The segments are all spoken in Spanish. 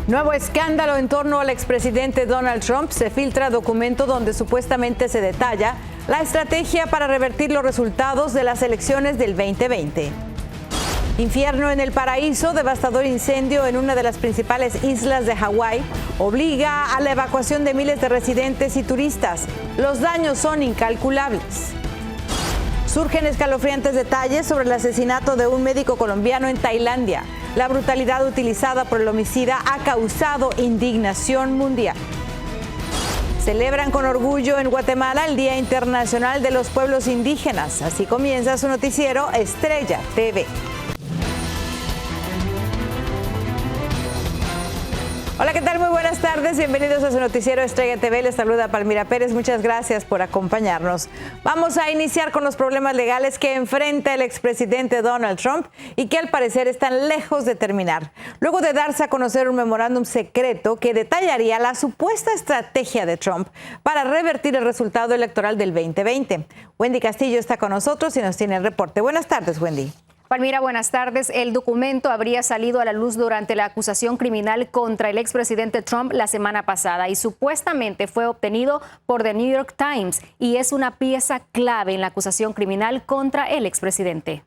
Nuevo escándalo en torno al expresidente Donald Trump. Se filtra documento donde supuestamente se detalla la estrategia para revertir los resultados de las elecciones del 2020. Infierno en el paraíso, devastador incendio en una de las principales islas de Hawái obliga a la evacuación de miles de residentes y turistas. Los daños son incalculables. Surgen escalofriantes detalles sobre el asesinato de un médico colombiano en Tailandia. La brutalidad utilizada por el homicida ha causado indignación mundial. Celebran con orgullo en Guatemala el Día Internacional de los Pueblos Indígenas. Así comienza su noticiero Estrella TV. Hola, ¿qué tal? Muy buenas tardes. Bienvenidos a su noticiero Estrella TV. Les saluda Palmira Pérez. Muchas gracias por acompañarnos. Vamos a iniciar con los problemas legales que enfrenta el expresidente Donald Trump y que al parecer están lejos de terminar. Luego de darse a conocer un memorándum secreto que detallaría la supuesta estrategia de Trump para revertir el resultado electoral del 2020. Wendy Castillo está con nosotros y nos tiene el reporte. Buenas tardes, Wendy. Palmira, buenas tardes. El documento habría salido a la luz durante la acusación criminal contra el expresidente Trump la semana pasada y supuestamente fue obtenido por The New York Times y es una pieza clave en la acusación criminal contra el expresidente.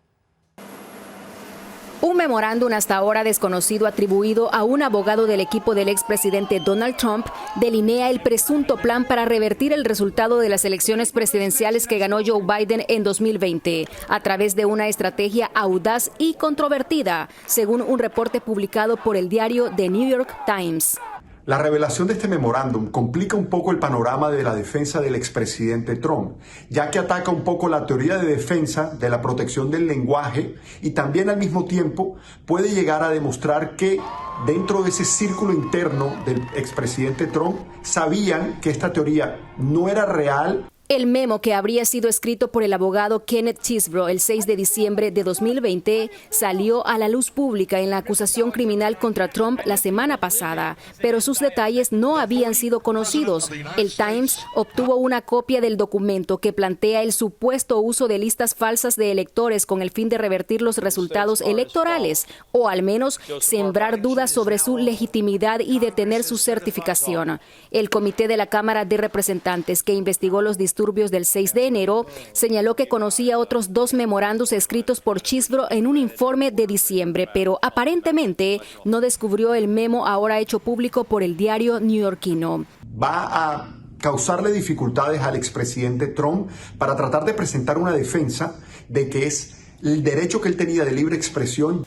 Un memorándum hasta ahora desconocido atribuido a un abogado del equipo del expresidente Donald Trump delinea el presunto plan para revertir el resultado de las elecciones presidenciales que ganó Joe Biden en 2020 a través de una estrategia audaz y controvertida, según un reporte publicado por el diario The New York Times. La revelación de este memorándum complica un poco el panorama de la defensa del expresidente Trump, ya que ataca un poco la teoría de defensa de la protección del lenguaje y también al mismo tiempo puede llegar a demostrar que dentro de ese círculo interno del expresidente Trump sabían que esta teoría no era real. El memo, que habría sido escrito por el abogado Kenneth Chesebro el 6 de diciembre de 2020, salió a la luz pública en la acusación criminal contra Trump la semana pasada, pero sus detalles no habían sido conocidos. El Times obtuvo una copia del documento que plantea el supuesto uso de listas falsas de electores con el fin de revertir los resultados electorales, o al menos sembrar dudas sobre su legitimidad y detener su certificación. El comité de la Cámara de Representantes, que investigó los disturbios del 6 de enero, señaló que conocía otros 2 memorandos escritos por Chesebro en un informe de diciembre, pero aparentemente no descubrió el memo ahora hecho público por el diario neoyorquino. Va a causarle dificultades al expresidente Trump para tratar de presentar una defensa de que es el derecho que él tenía de libre expresión.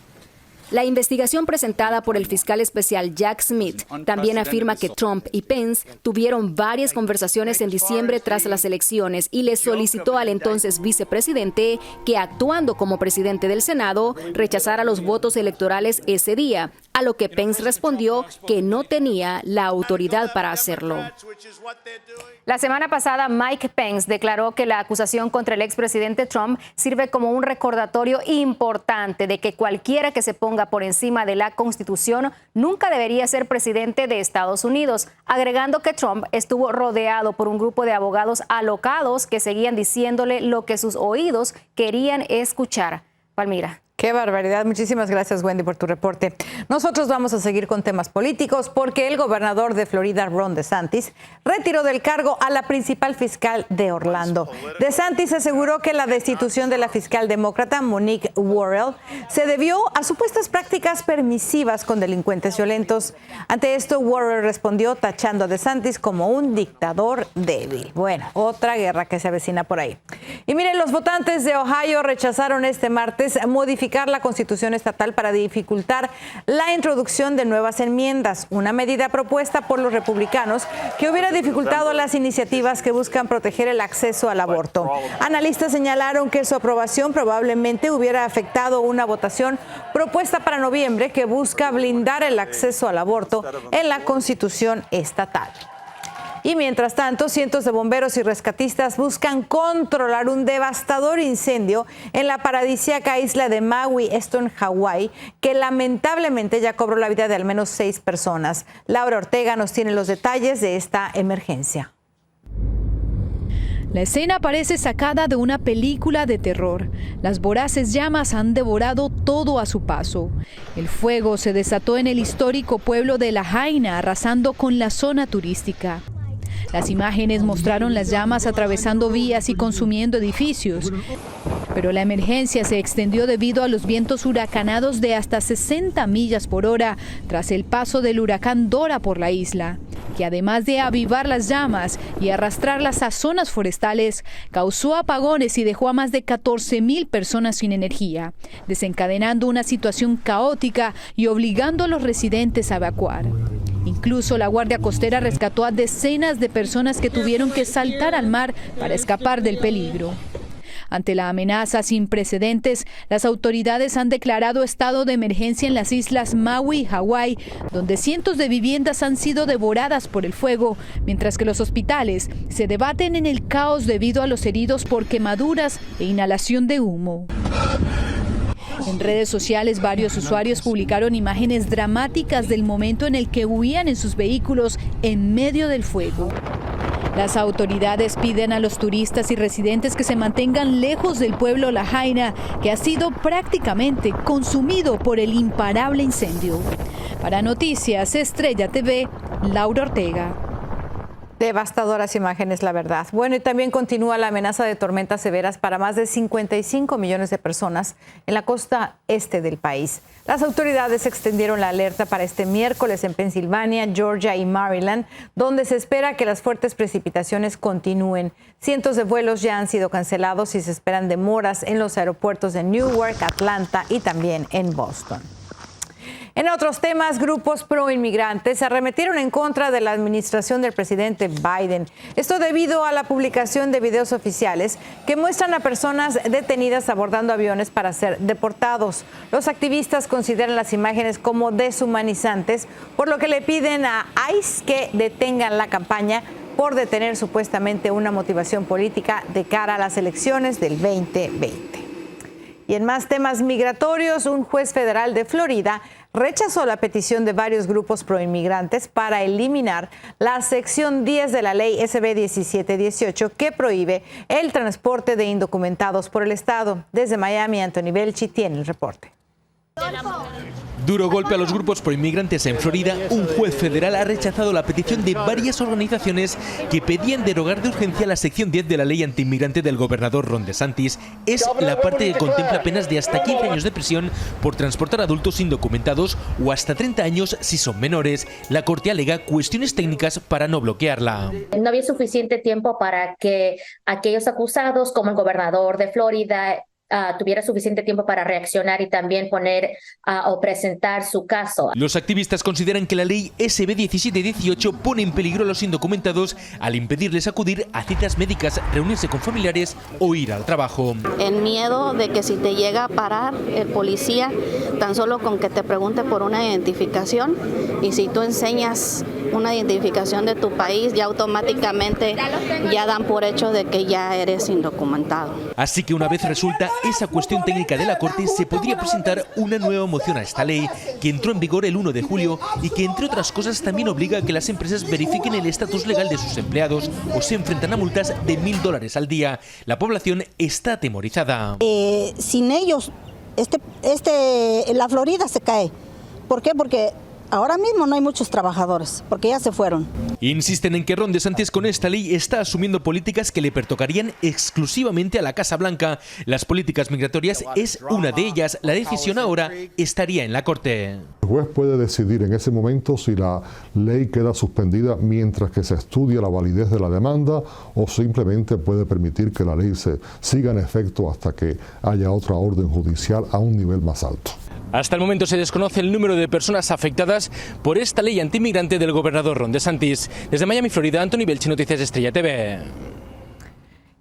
La investigación presentada por el fiscal especial Jack Smith también afirma que Trump y Pence tuvieron varias conversaciones en diciembre tras las elecciones y le solicitó al entonces vicepresidente que, actuando como presidente del Senado, rechazara los votos electorales ese día, a lo que Pence respondió que no tenía la autoridad para hacerlo. La semana pasada, Mike Pence declaró que la acusación contra el expresidente Trump sirve como un recordatorio importante de que cualquiera que se ponga por encima de la Constitución nunca debería ser presidente de Estados Unidos, agregando que Trump estuvo rodeado por un grupo de abogados alocados que seguían diciéndole lo que sus oídos querían escuchar. Palmira. Qué barbaridad. Muchísimas gracias, Wendy, por tu reporte. Nosotros vamos a seguir con temas políticos porque el gobernador de Florida, Ron DeSantis, retiró del cargo a la principal fiscal de Orlando. DeSantis aseguró que la destitución de la fiscal demócrata Monique Worrell se debió a supuestas prácticas permisivas con delincuentes violentos. Ante esto, Worrell respondió tachando a DeSantis como un dictador débil. Bueno, otra guerra que se avecina por ahí. Y miren, los votantes de Ohio rechazaron este martes modificar la Constitución estatal para dificultar la introducción de nuevas enmiendas, una medida propuesta por los republicanos que hubiera dificultado las iniciativas que buscan proteger el acceso al aborto. Analistas señalaron que su aprobación probablemente hubiera afectado una votación propuesta para noviembre que busca blindar el acceso al aborto en la Constitución estatal. Y mientras tanto, cientos de bomberos y rescatistas buscan controlar un devastador incendio en la paradisíaca isla de Maui, esto en Hawái, que lamentablemente ya cobró la vida de al menos 6 personas. Laura Ortega nos tiene los detalles de esta emergencia. La escena parece sacada de una película de terror. Las voraces llamas han devorado todo a su paso. El fuego se desató en el histórico pueblo de Lahaina, arrasando con la zona turística. Las imágenes mostraron las llamas atravesando vías y consumiendo edificios. Pero la emergencia se extendió debido a los vientos huracanados de hasta 60 millas por hora tras el paso del huracán Dora por la isla, que además de avivar las llamas y arrastrarlas a zonas forestales, causó apagones y dejó a más de 14,000 personas sin energía, desencadenando una situación caótica y obligando a los residentes a evacuar. Incluso la Guardia Costera rescató a decenas de personas que tuvieron que saltar al mar para escapar del peligro. Ante la amenaza sin precedentes, las autoridades han declarado estado de emergencia en las islas Maui y Hawái, donde cientos de viviendas han sido devoradas por el fuego, mientras que los hospitales se debaten en el caos debido a los heridos por quemaduras e inhalación de humo. En redes sociales, varios usuarios publicaron imágenes dramáticas del momento en el que huían en sus vehículos en medio del fuego. Las autoridades piden a los turistas y residentes que se mantengan lejos del pueblo Lahaina, que ha sido prácticamente consumido por el imparable incendio. Para Noticias Estrella TV, Laura Ortega. Devastadoras imágenes, la verdad. Bueno, y también continúa la amenaza de tormentas severas para más de 55 millones de personas en la costa este del país. Las autoridades extendieron la alerta para este miércoles en Pensilvania, Georgia y Maryland, donde se espera que las fuertes precipitaciones continúen. Cientos de vuelos ya han sido cancelados y se esperan demoras en los aeropuertos de Newark, Atlanta y también en Boston. En otros temas, grupos pro-inmigrantes se arremetieron en contra de la administración del presidente Biden. Esto debido a la publicación de videos oficiales que muestran a personas detenidas abordando aviones para ser deportados. Los activistas consideran las imágenes como deshumanizantes, por lo que le piden a ICE que detengan la campaña por detener supuestamente una motivación política de cara a las elecciones del 2020. Y en más temas migratorios, un juez federal de Florida rechazó la petición de varios grupos proinmigrantes para eliminar la sección 10 de la ley SB 1718 que prohíbe el transporte de indocumentados por el estado. Desde Miami, Anthony Belchi tiene el reporte. Duro golpe a los grupos proinmigrantes en Florida. Un juez federal ha rechazado la petición de varias organizaciones que pedían derogar de urgencia la sección 10 de la ley antiinmigrante del gobernador Ron DeSantis. Es la parte que contempla penas de hasta 15 años de prisión por transportar adultos indocumentados o hasta 30 años si son menores. La Corte alega cuestiones técnicas para no bloquearla. No había suficiente tiempo para que aquellos acusados, como el gobernador de Florida, tuviera suficiente tiempo para reaccionar y también poner o presentar su caso. Los activistas consideran que la ley SB 1718 pone en peligro a los indocumentados al impedirles acudir a citas médicas, reunirse con familiares o ir al trabajo. El miedo de que si te llega a parar el policía, tan solo con que te pregunte por una identificación, y si tú enseñas una identificación de tu país, ya automáticamente ya dan por hecho de que ya eres indocumentado. Así que una vez resuelta esa cuestión técnica de la Corte, se podría presentar una nueva moción a esta ley, que entró en vigor el 1 de julio y que, entre otras cosas, también obliga a que las empresas verifiquen el estatus legal de sus empleados o se enfrentan a multas de $1,000 al día. La población está atemorizada. Sin ellos, la Florida se cae. ¿Por qué? Porque ahora mismo no hay muchos trabajadores, porque ya se fueron. Insisten en que Ron DeSantis con esta ley está asumiendo políticas que le pertocarían exclusivamente a la Casa Blanca. Las políticas migratorias es una de ellas. La decisión ahora estaría en la Corte. El juez puede decidir en ese momento si la ley queda suspendida mientras que se estudia la validez de la demanda, o simplemente puede permitir que la ley se siga en efecto hasta que haya otra orden judicial a un nivel más alto. Hasta el momento se desconoce el número de personas afectadas por esta ley antiinmigrante del gobernador Ron DeSantis. Desde Miami, Florida, Anthony Belchi, Noticias Estrella TV.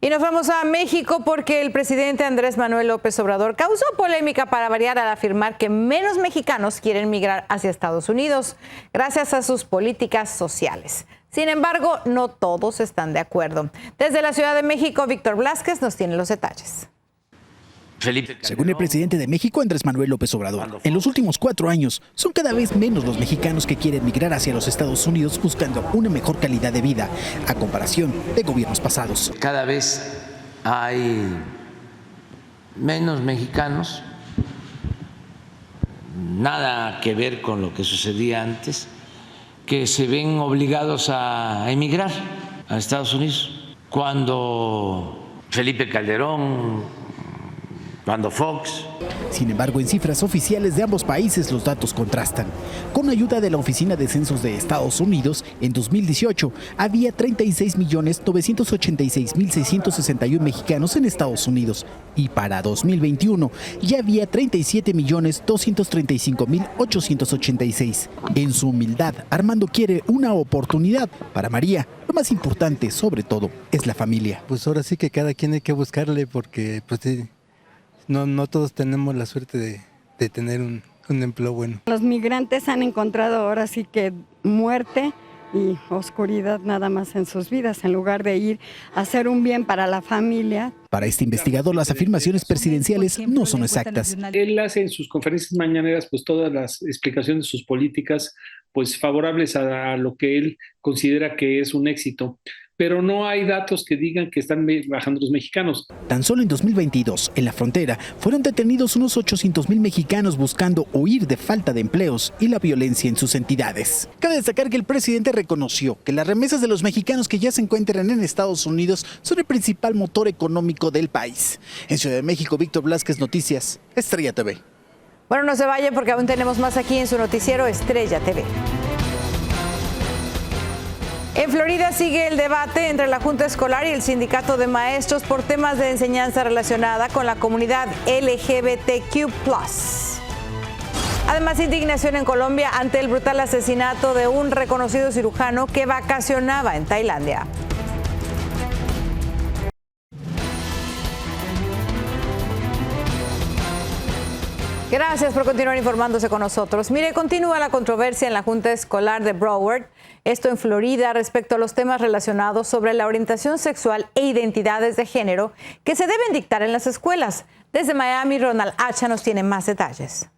Y nos vamos a México porque el presidente Andrés Manuel López Obrador causó polémica para variar al afirmar que menos mexicanos quieren migrar hacia Estados Unidos gracias a sus políticas sociales. Sin embargo, no todos están de acuerdo. Desde la Ciudad de México, Víctor Blázquez nos tiene los detalles. Según el presidente de México, Andrés Manuel López Obrador, en los últimos 4 años son cada vez menos los mexicanos que quieren migrar hacia los Estados Unidos buscando una mejor calidad de vida, a comparación de gobiernos pasados. Cada vez hay menos mexicanos, nada que ver con lo que sucedía antes, que se ven obligados a emigrar a Estados Unidos. Cuando Felipe Calderón, cuando Fox. Sin embargo, en cifras oficiales de ambos países los datos contrastan. Con ayuda de la Oficina de Censos de Estados Unidos, en 2018 había 36.986.661 mexicanos en Estados Unidos y para 2021 ya había 37.235.886. En su humildad, Armando quiere una oportunidad. Para María, lo más importante, sobre todo, es la familia. Pues ahora sí que cada quien hay que buscarle porque pues no todos tenemos la suerte de tener un empleo bueno. Los migrantes han encontrado ahora sí que muerte y oscuridad nada más en sus vidas, en lugar de ir a hacer un bien para la familia. Para este investigador, las afirmaciones presidenciales no son exactas. Él hace en sus conferencias mañaneras pues todas las explicaciones de sus políticas pues favorables a lo que él considera que es un éxito. Pero no hay datos que digan que están bajando los mexicanos. Tan solo en 2022, en la frontera, fueron detenidos unos 800,000 mexicanos buscando huir de falta de empleos y la violencia en sus entidades. Cabe destacar que el presidente reconoció que las remesas de los mexicanos que ya se encuentran en Estados Unidos son el principal motor económico del país. En Ciudad de México, Víctor Blázquez, Noticias, Estrella TV. Bueno, no se vayan porque aún tenemos más aquí en su noticiero Estrella TV. En Florida sigue el debate entre la Junta Escolar y el Sindicato de Maestros por temas de enseñanza relacionada con la comunidad LGBTQ+. Además, indignación en Colombia ante el brutal asesinato de un reconocido cirujano que vacacionaba en Tailandia. Gracias por continuar informándose con nosotros. Mire, continúa la controversia en la Junta Escolar de Broward, esto en Florida, respecto a los temas relacionados sobre la orientación sexual e identidades de género que se deben dictar en las escuelas. Desde Miami, Ronald Hacha nos tiene más detalles.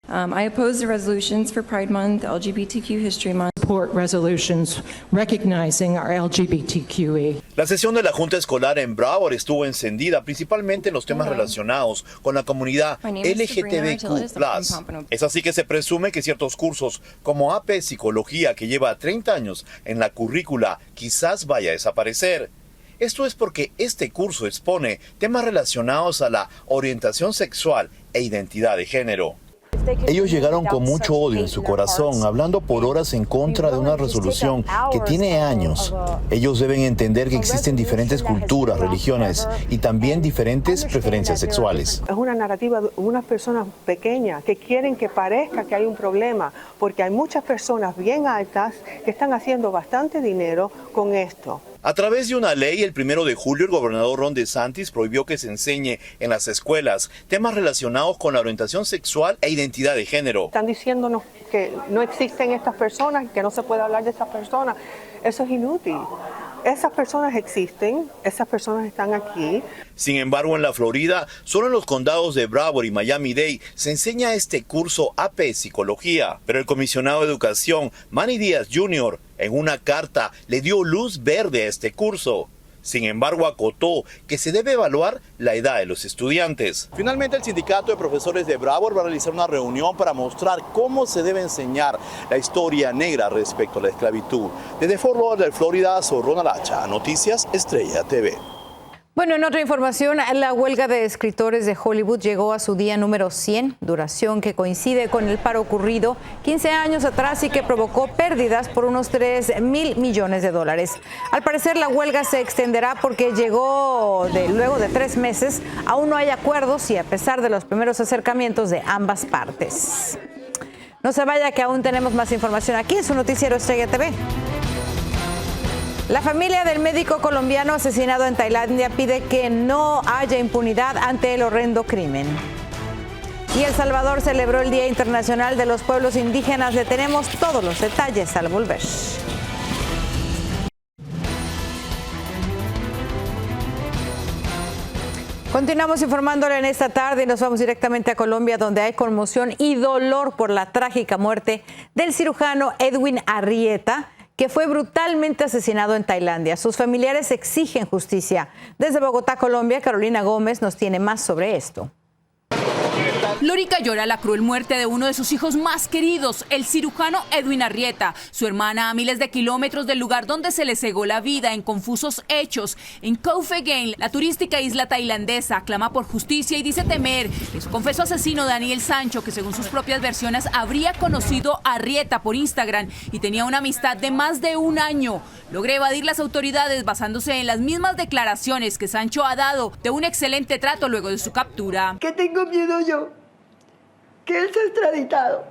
I oppose the resolutions for Pride Month, LGBTQ History Month. Support resolutions recognizing our LGBTQE. La sesión de la Junta Escolar en Broward estuvo encendida principalmente en los temas relacionados con la comunidad LGBTQ+. Es así que se presume que ciertos cursos como AP Psicología, que lleva 30 años en la currícula, quizás vaya a desaparecer. Esto es porque este curso expone temas relacionados a la orientación sexual e identidad de género. Ellos llegaron con mucho odio en su corazón, hablando por horas en contra de una resolución que tiene años. Ellos deben entender que existen diferentes culturas, religiones y también diferentes preferencias sexuales. Es una narrativa de unas personas pequeñas que quieren que parezca que hay un problema, porque hay muchas personas bien altas que están haciendo bastante dinero con esto. A través de una ley, el 1 de julio, el gobernador Ron DeSantis prohibió que se enseñe en las escuelas temas relacionados con la orientación sexual e identidad de género. Están diciéndonos que no existen estas personas, que no se puede hablar de estas personas. Eso es inútil. Esas personas existen, esas personas están aquí. Sin embargo, en la Florida, solo en los condados de Broward y Miami-Dade se enseña este curso AP Psicología. Pero el comisionado de Educación, Manny Díaz Jr., en una carta le dio luz verde a este curso. Sin embargo, acotó que se debe evaluar la edad de los estudiantes. Finalmente, el sindicato de profesores de Broward va a realizar una reunión para mostrar cómo se debe enseñar la historia negra respecto a la esclavitud. Desde Fort Lauderdale, Florida, soy Ronald Hacha, Noticias Estrella TV. Bueno, en otra información, la huelga de escritores de Hollywood llegó a su día número 100, duración que coincide con el paro ocurrido 15 años atrás y que provocó pérdidas por unos $3,000 millones. Al parecer, la huelga se extenderá porque luego de 3 meses, aún no hay acuerdos y a pesar de los primeros acercamientos de ambas partes. No se vaya, que aún tenemos más información aquí en su noticiero Estrella TV. La familia del médico colombiano asesinado en Tailandia pide que no haya impunidad ante el horrendo crimen. Y El Salvador celebró el Día Internacional de los Pueblos Indígenas. Le tenemos todos los detalles al volver. Continuamos informándole en esta tarde y nos vamos directamente a Colombia, donde hay conmoción y dolor por la trágica muerte del cirujano Edwin Arrieta, que fue brutalmente asesinado en Tailandia. Sus familiares exigen justicia. Desde Bogotá, Colombia, Carolina Gómez nos tiene más sobre esto. Lórica llora la cruel muerte de uno de sus hijos más queridos, el cirujano Edwin Arrieta. Su hermana, a miles de kilómetros del lugar donde se le cegó la vida en confusos hechos. En Koh Phangan, la turística isla tailandesa, clama por justicia y dice temer que su confeso asesino Daniel Sancho, que según sus propias versiones habría conocido a Arrieta por Instagram y tenía una amistad de más de un año, logró evadir las autoridades basándose en las mismas declaraciones que Sancho ha dado de un excelente trato luego de su captura. ¿Qué tengo miedo yo? Que él sea extraditado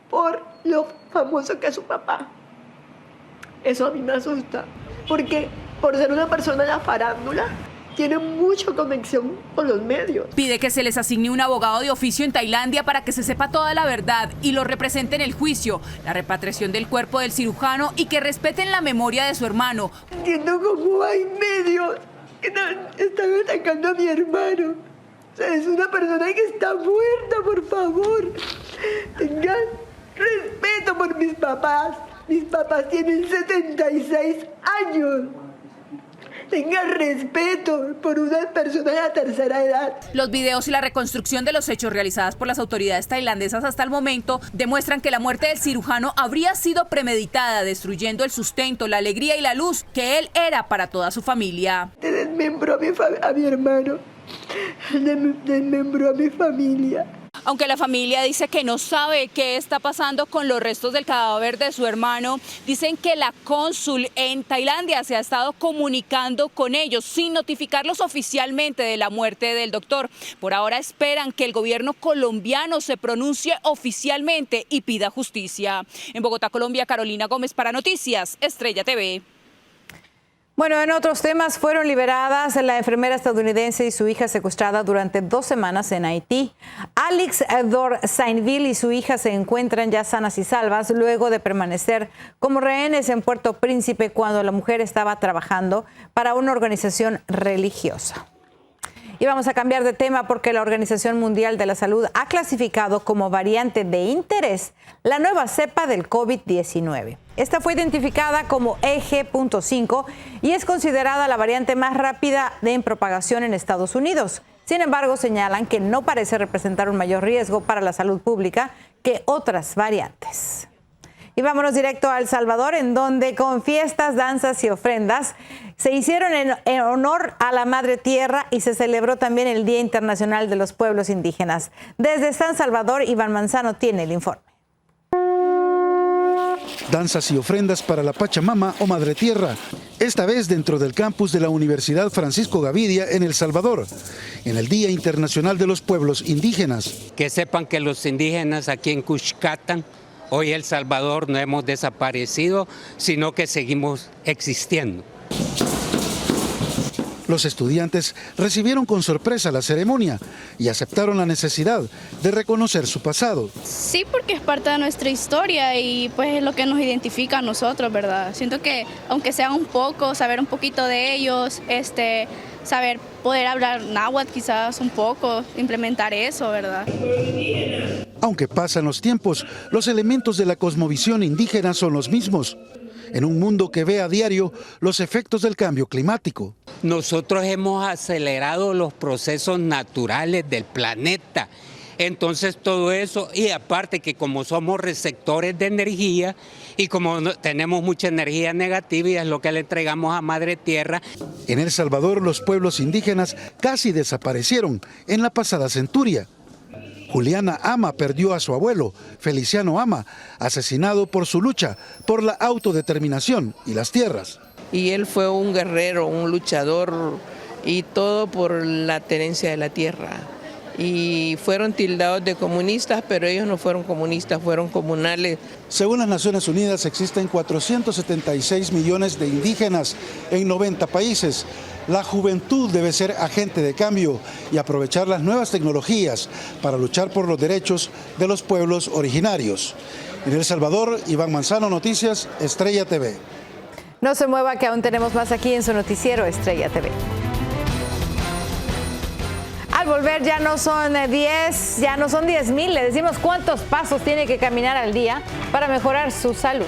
por lo famoso que es su papá. Eso a mí me asusta, porque por ser una persona de la farándula, tiene mucha conexión con los medios. Pide que se les asigne un abogado de oficio en Tailandia para que se sepa toda la verdad y lo represente en el juicio, la repatriación del cuerpo del cirujano y que respeten la memoria de su hermano. Entiendo cómo hay medios que están atacando a mi hermano. O sea, es una persona que está muerta, por favor. Tengan respeto por mis papás. Mis papás tienen 76 años. Tengan respeto por una persona de la tercera edad. Los videos y la reconstrucción de los hechos realizadas por las autoridades tailandesas hasta el momento demuestran que la muerte del cirujano habría sido premeditada, destruyendo el sustento, la alegría y la luz que él era para toda su familia. Te desmembró a mi hermano. Desmembró a mi familia. Aunque la familia dice que no sabe qué está pasando con los restos del cadáver de su hermano, dicen que la cónsul en Tailandia se ha estado comunicando con ellos sin notificarlos oficialmente de la muerte del doctor. Por ahora esperan que el gobierno colombiano se pronuncie oficialmente y pida justicia. En Bogotá, Colombia, Carolina Gómez para Noticias Estrella TV. Bueno, en otros temas, fueron liberadas la enfermera estadounidense y su hija secuestrada durante 2 semanas en Haití. Alex Dorsainville y su hija se encuentran ya sanas y salvas luego de permanecer como rehenes en Puerto Príncipe cuando la mujer estaba trabajando para una organización religiosa. Y vamos a cambiar de tema porque la Organización Mundial de la Salud ha clasificado como variante de interés la nueva cepa del COVID-19. Esta fue identificada como EG.5 y es considerada la variante más rápida en propagación en Estados Unidos. Sin embargo, señalan que no parece representar un mayor riesgo para la salud pública que otras variantes. Y vámonos directo a El Salvador, en donde con fiestas, danzas y ofrendas se hicieron en honor a la Madre Tierra y se celebró también el Día Internacional de los Pueblos Indígenas. Desde San Salvador, Iván Manzano tiene el informe. Danzas y ofrendas para la Pachamama o Madre Tierra, esta vez dentro del campus de la Universidad Francisco Gavidia en El Salvador, en el Día Internacional de los Pueblos Indígenas. Que sepan que los indígenas aquí en Cuxcatán, hoy El Salvador, no hemos desaparecido, sino que seguimos existiendo. Los estudiantes recibieron con sorpresa la ceremonia y aceptaron la necesidad de reconocer su pasado. Sí, porque es parte de nuestra historia y pues es lo que nos identifica a nosotros, ¿verdad? Siento que aunque sea un poco, saber un poquito de ellos, saber poder hablar náhuatl quizás un poco, implementar eso, ¿verdad? Aunque pasan los tiempos, los elementos de la cosmovisión indígena son los mismos, en un mundo que ve a diario los efectos del cambio climático. Nosotros hemos acelerado los procesos naturales del planeta. Entonces todo eso, y aparte que como somos receptores de energía y como tenemos mucha energía negativa y es lo que le entregamos a Madre Tierra. En El Salvador los pueblos indígenas casi desaparecieron en la pasada centuria. Juliana Ama perdió a su abuelo, Feliciano Ama, asesinado por su lucha por la autodeterminación y las tierras. Y él fue un guerrero, un luchador y todo por la tenencia de la tierra. Y fueron tildados de comunistas, pero ellos no fueron comunistas, fueron comunales. Según las Naciones Unidas, existen 476 millones de indígenas en 90 países. La juventud debe ser agente de cambio y aprovechar las nuevas tecnologías para luchar por los derechos de los pueblos originarios. En El Salvador, Iván Manzano, Noticias Estrella TV. No se mueva, que aún tenemos más aquí en su noticiero Estrella TV. ver, ya no son 10, ya no son 10,000. Le decimos cuántos pasos tiene que caminar al día para mejorar su salud.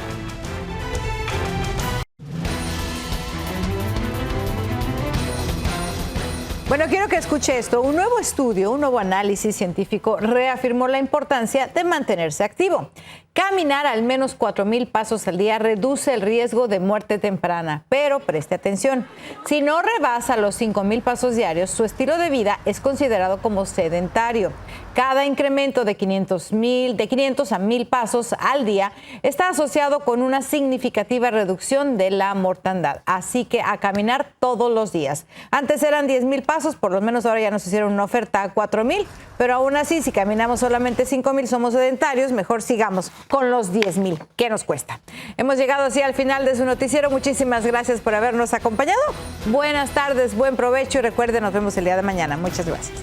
Bueno, quiero que escuche esto. Un nuevo estudio, un nuevo análisis científico reafirmó la importancia de mantenerse activo. Caminar al menos 4,000 pasos al día reduce el riesgo de muerte temprana, pero preste atención. Si no rebasa los 5,000 pasos diarios, su estilo de vida es considerado como sedentario. Cada incremento de 500 a 1,000 pasos al día está asociado con una significativa reducción de la mortandad. Así que a caminar todos los días. Antes eran 10,000 pasos, por lo menos ahora ya nos hicieron una oferta a 4,000, pero aún así, si caminamos solamente 5,000, somos sedentarios, mejor sigamos con los 10,000. ¿Qué nos cuesta? Hemos llegado así al final de su noticiero. Muchísimas gracias por habernos acompañado. Buenas tardes, buen provecho y recuerden, nos vemos el día de mañana. Muchas gracias.